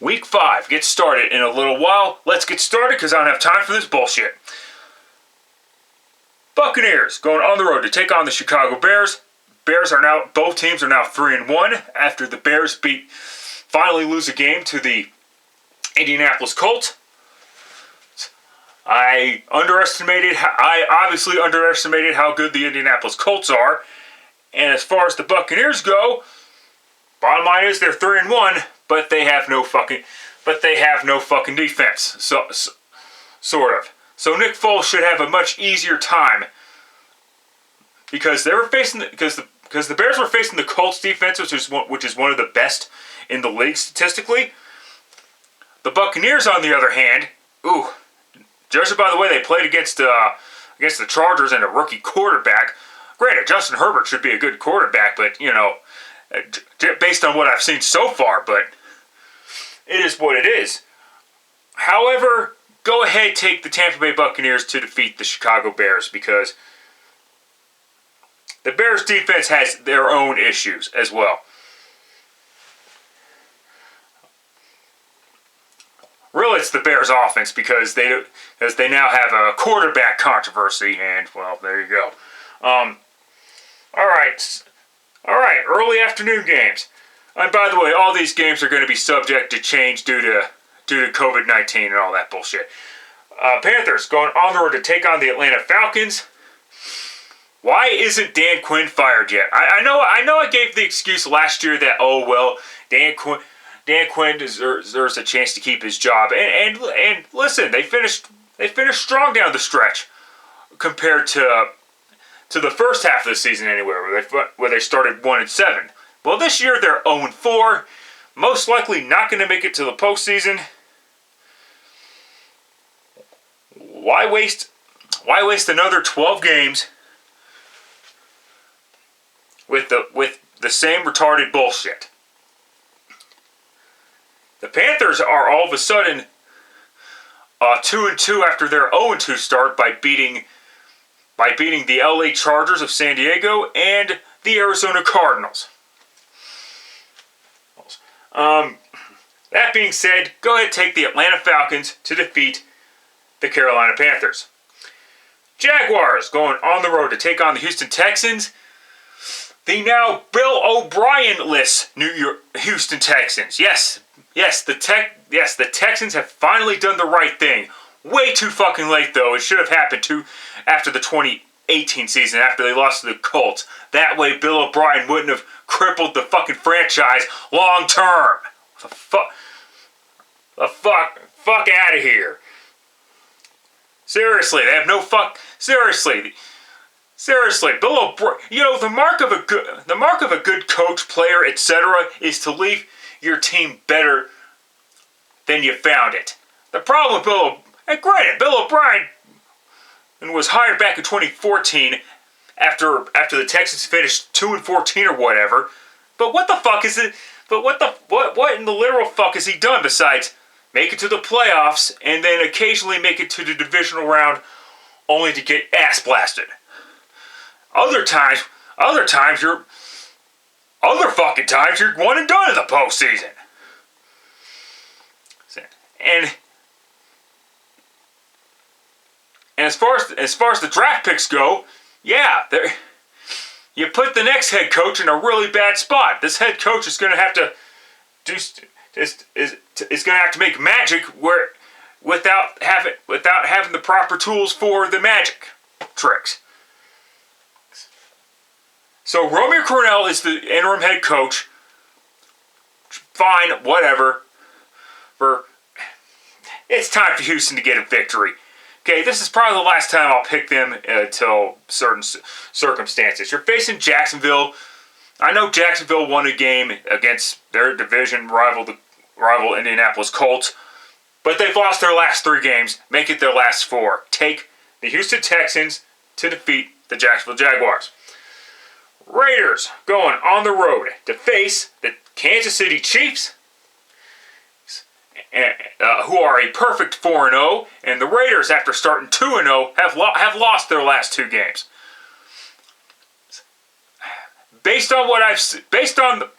Week 5 gets started in a little while. Let's get started because I don't have time for this bullshit. Buccaneers going on the road to take on the Chicago Bears. Both teams are now 3-1 after the Bears finally lose a game to the Indianapolis Colts. I obviously underestimated how good the Indianapolis Colts are. And as far as the Buccaneers go, bottom line is they're 3-1, but they have no fucking defense. Sort of. So Nick Foles should have a much easier time because the Bears were facing the Colts defense, which is one of the best in the league statistically. The Buccaneers, on the other hand, judging by the way they played against the Chargers and a rookie quarterback. Granted, Justin Herbert should be a good quarterback, but based on what I've seen so far, but it is what it is. However, go ahead, take the Tampa Bay Buccaneers to defeat the Chicago Bears because the Bears defense has their own issues as well. Really, it's the Bears offense because they now have a quarterback controversy, and well, there you go. All right, early afternoon games. And by the way, all these games are going to be subject to change due to COVID-19 and all that bullshit. Panthers going on the road to take on the Atlanta Falcons. Why isn't Dan Quinn fired yet? I know I gave the excuse last year that Dan Quinn deserves a chance to keep his job. And listen, they finished strong down the stretch compared to the first half of the season anyway, where they started 1-7. Well, this year they're 0-4, most likely not going to make it to the postseason. Why waste another 12 games with the same retarded bullshit? The Panthers are all of a sudden 2-2 after their 0-2 start by beating the LA Chargers of San Diego and the Arizona Cardinals. That being said, go ahead and take the Atlanta Falcons to defeat the Carolina Panthers. Jaguars going on the road to take on the Houston Texans. The now Bill O'Brien-less Houston Texans. Yes, the Texans have finally done the right thing. Way too fucking late, though. It should have happened after the 2018 season, after they lost to the Colts. That way, Bill O'Brien wouldn't have crippled the fucking franchise long term. The fuck out of here. Seriously, they have no fuck. Seriously, Bill O'Brien. The mark of a good coach, player, etc., is to leave your team better than you found it. The problem with Bill O'Brien was hired back in 2014 after the Texans finished 2-14 or whatever. But what the fuck is it? But what in the literal fuck has he done besides make it to the playoffs and then occasionally make it to the divisional round only to get ass blasted? Other fucking times you're one and done in the postseason. And as far as the draft picks go, yeah, you put the next head coach in a really bad spot. This head coach is going to have to make magic without having the proper tools for the magic tricks. So Romeo Crennel is the interim head coach. Fine, whatever. It's time for Houston to get a victory. Okay, this is probably the last time I'll pick them until certain circumstances. You're facing Jacksonville. I know Jacksonville won a game against their division rival, the rival Indianapolis Colts, but they've lost their last 3 games. Make it their last 4. Take the Houston Texans to defeat the Jacksonville Jaguars. Raiders going on the road to face the Kansas City Chiefs, who are a perfect 4-0, and the Raiders, after starting 2-0, have lost their last 2 games. Based on the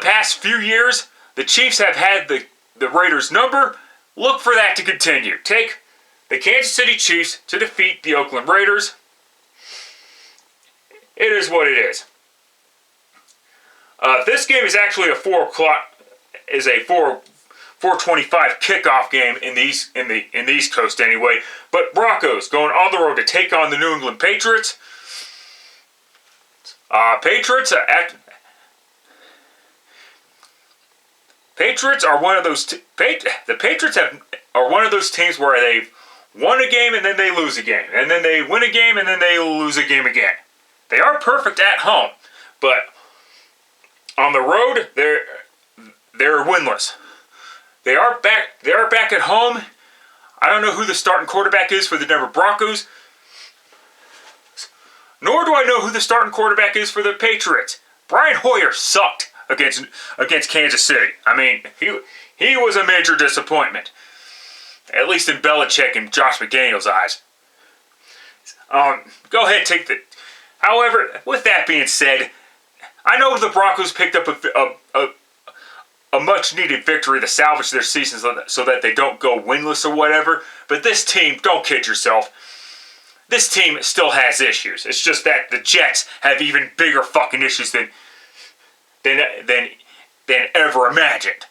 past few years, the Chiefs have had the the Raiders' number, look for that to continue. Take the Kansas City Chiefs to defeat the Oakland Raiders. It is what it is. This game is actually a 4:25 kickoff game in the East Coast anyway. But Broncos going on the road to take on the New England Patriots. Patriots are one of those. The Patriots are one of those teams where they've won a game and then they lose a game, and then they win a game and then they lose a game again. They are perfect at home, but on the road they're winless. They are back at home. I don't know who the starting quarterback is for the Denver Broncos. Nor do I know who the starting quarterback is for the Patriots. Brian Hoyer sucked against Kansas City. I mean, he was a major disappointment. At least in Belichick and Josh McDaniels' eyes. Go ahead, take the... However, with that being said, I know the Broncos picked up a much-needed victory to salvage their season so that they don't go winless or whatever. But this team, don't kid yourself, this team still has issues. It's just that the Jets have even bigger fucking issues than ever imagined.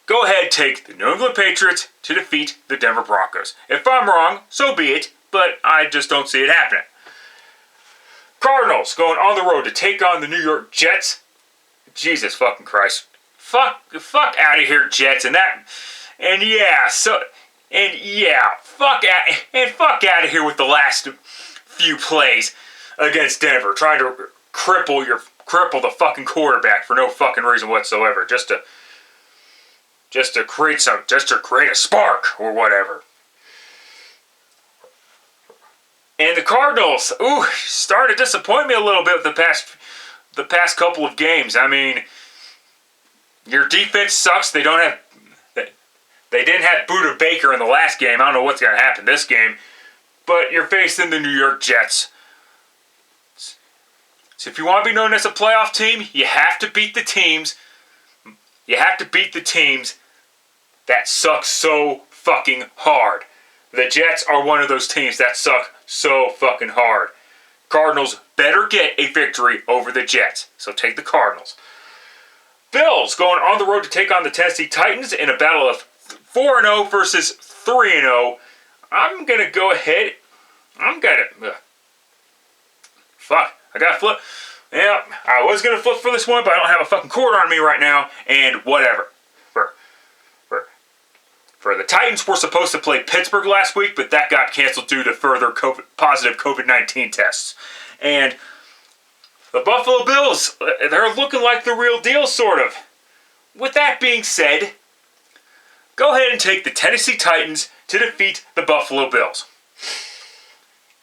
Go ahead, take the New England Patriots to defeat the Denver Broncos. If I'm wrong, so be it, but I just don't see it happening. Cardinals going on the road to take on the New York Jets. Jesus fucking Christ. Fuck out of here, Jets, fuck out of here with the last few plays against Denver, trying to cripple the fucking quarterback for no fucking reason whatsoever, just to create a spark or whatever. And the Cardinals, starting to disappoint me a little bit the past couple of games. I mean, your defense sucks. They didn't have Buda Baker in the last game. I don't know what's going to happen this game. But you're facing the New York Jets. So if you want to be known as a playoff team, you have to beat the teams. You have to beat the teams that suck so fucking hard. The Jets are one of those teams that suck so fucking hard. Cardinals better get a victory over the Jets. So take the Cardinals. Bills going on the road to take on the Tennessee Titans in a battle of 4-0 versus 3-0. I'm going to go ahead. I got to flip. Yeah, I was going to flip for this one, but I don't have a fucking cord on me right now. And whatever. For the Titans, we're supposed to play Pittsburgh last week, but that got canceled due to further positive COVID-19 tests. And the Buffalo Bills, they're looking like the real deal, sort of. With that being said, go ahead and take the Tennessee Titans to defeat the Buffalo Bills.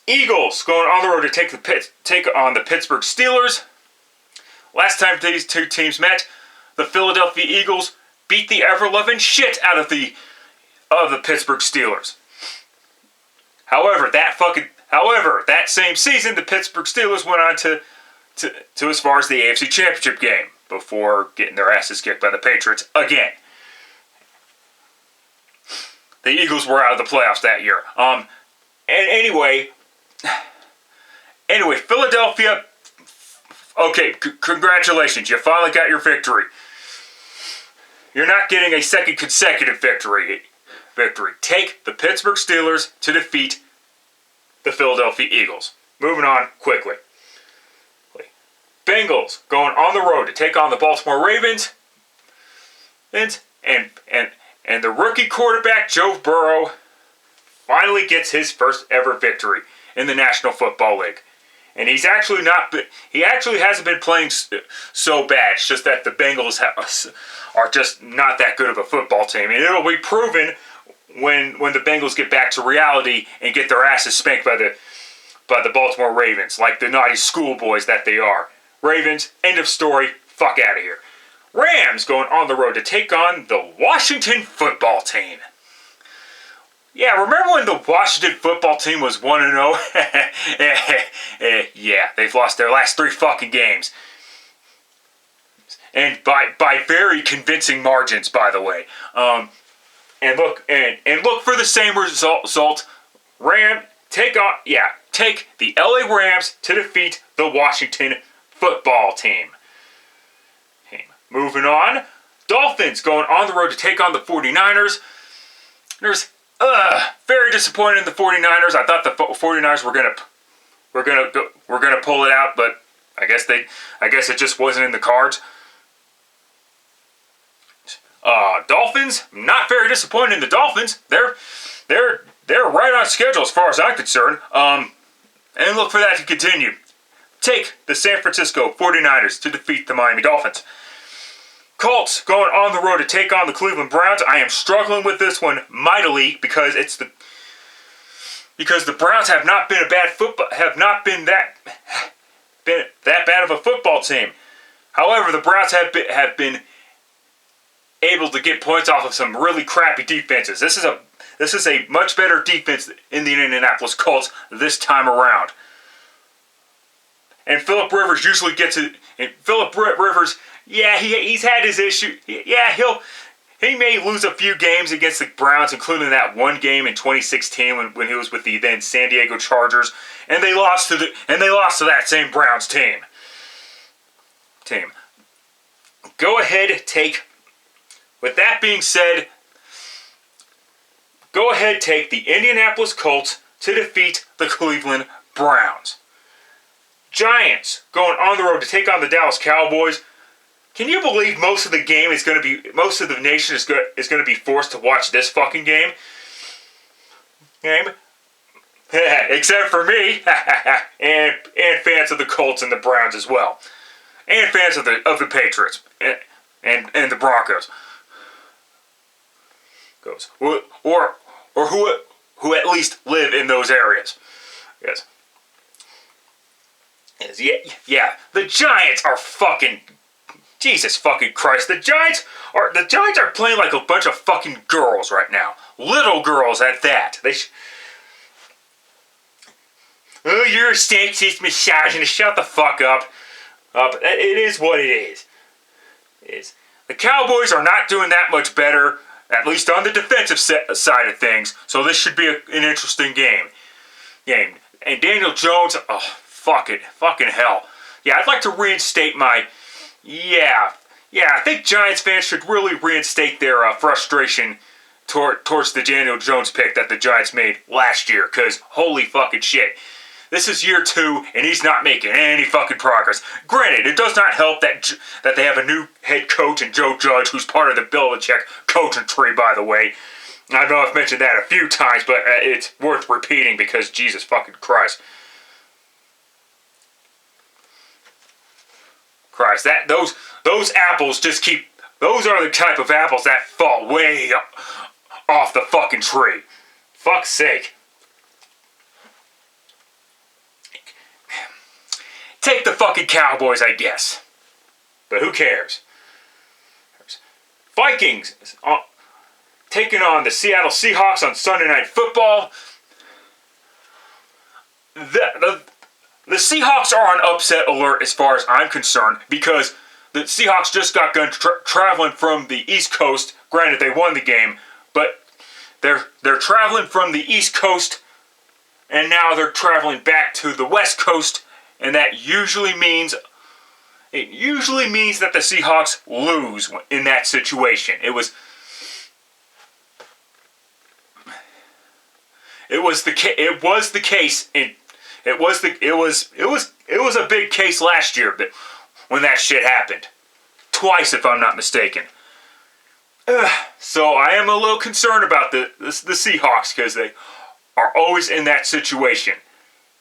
Eagles going on the road to take on the Pittsburgh Steelers. Last time these two teams met, the Philadelphia Eagles beat the ever-loving shit out of the Pittsburgh Steelers. However, that same season, the Pittsburgh Steelers went on to as far as the AFC Championship game before getting their asses kicked by the Patriots again. The Eagles were out of the playoffs that year. And anyway, Philadelphia. Okay, congratulations, you finally got your victory. You're not getting a second consecutive victory. Take the Pittsburgh Steelers to defeat the Philadelphia Eagles. Moving on quickly. Bengals going on the road to take on the Baltimore Ravens. And the rookie quarterback Joe Burrow finally gets his first ever victory in the National Football League. And he actually hasn't been playing so bad. It's just that the Bengals are just not that good of a football team. And it'll be proven when the Bengals get back to reality and get their asses spanked by the Baltimore Ravens, like the naughty schoolboys that they are. Ravens, end of story, fuck out of here. Rams going on the road to take on the Washington Football Team. Yeah, remember when the Washington Football Team was 1-0? Yeah, they've lost their last 3 fucking games. And by very convincing margins, by the way. and look for the same result. Take the LA Rams to defeat the Washington football team. Moving on, Dolphins going on the road to take on the 49ers. Very disappointed in the 49ers. I thought the 49ers were gonna pull it out, but I guess it just wasn't in the cards. Dolphins, not very disappointed in the Dolphins. They're right on schedule as far as I'm concerned. And look for that to continue. Take the San Francisco 49ers to defeat the Miami Dolphins. Colts going on the road to take on the Cleveland Browns. I am struggling with this one mightily because the Browns have not been that bad of a football team. However, the Browns have been able to get points off of some really crappy defenses. This is a much better defense in the Indianapolis Colts this time around. And Phillip Rivers usually gets it. And Phillip Rivers, yeah, he's had his issue. Yeah, he may lose a few games against the Browns, including that one game in 2016 when he was with the then San Diego Chargers, and they lost to that same Browns team. Go ahead, take. With that being said, go ahead, take the Indianapolis Colts to defeat the Cleveland Browns. Giants going on the road to take on the Dallas Cowboys. Can you believe most of the nation is going to be forced to watch this fucking game? Except for me and fans of the Colts and the Browns as well, and fans of the Patriots and the Broncos. Or who at least live in those areas. Yes. Yeah. The Giants are fucking. Jesus fucking Christ. The Giants are playing like a bunch of fucking girls right now. Little girls at that. Oh, you're a sexist misogynist. Shut the fuck up. It is what it is. The Cowboys are not doing that much better, at least on the defensive side of things. So this should be an interesting game. And Daniel Jones, fucking hell. Yeah, I'd like to reinstate my. Yeah, I think Giants fans should really reinstate their frustration towards the Daniel Jones pick that the Giants made last year, because holy fucking shit. This is year 2, and he's not making any fucking progress. Granted, it does not help that they have a new head coach in Joe Judge, who's part of the Belichick coaching tree, by the way. I know I've mentioned that a few times, but it's worth repeating because Jesus fucking Christ. Those apples just keep. Those are the type of apples that fall way up off the fucking tree. Fuck's sake. Take the fucking Cowboys, I guess. But who cares? Vikings taking on the Seattle Seahawks on Sunday Night Football. The Seahawks are on upset alert as far as I'm concerned, because the Seahawks just got done traveling from the East Coast. Granted, they won the game, but they're traveling from the East Coast, and now they're traveling back to the West Coast, and that usually means that the Seahawks lose in that situation. It was a big case last year, but when that shit happened, twice if I'm not mistaken. So I am a little concerned about the Seahawks, because they are always in that situation.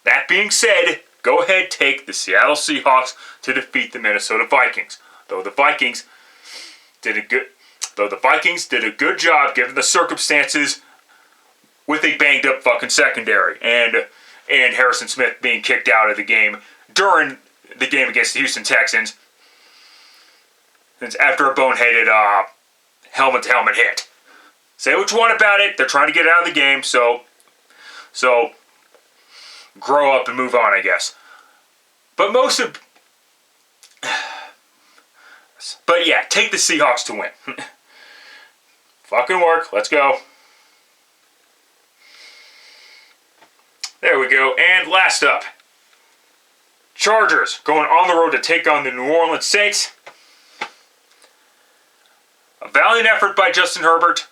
That being said, go ahead, take the Seattle Seahawks to defeat the Minnesota Vikings. Though the Vikings did a good job given the circumstances, with a banged up fucking secondary and Harrison Smith being kicked out of the game during the game against the Houston Texans, after a boneheaded helmet-to-helmet hit. Say what you want about it, they're trying to get out of the game, so grow up and move on, I guess. But yeah, take the Seahawks to win. Fucking work. Let's go. There we go. And last up. Chargers going on the road to take on the New Orleans Saints. A valiant effort by Justin Herbert.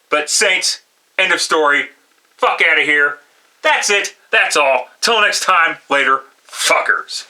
But Saints, end of story. Fuck out of here. That's it. That's all. Till next time, later, fuckers.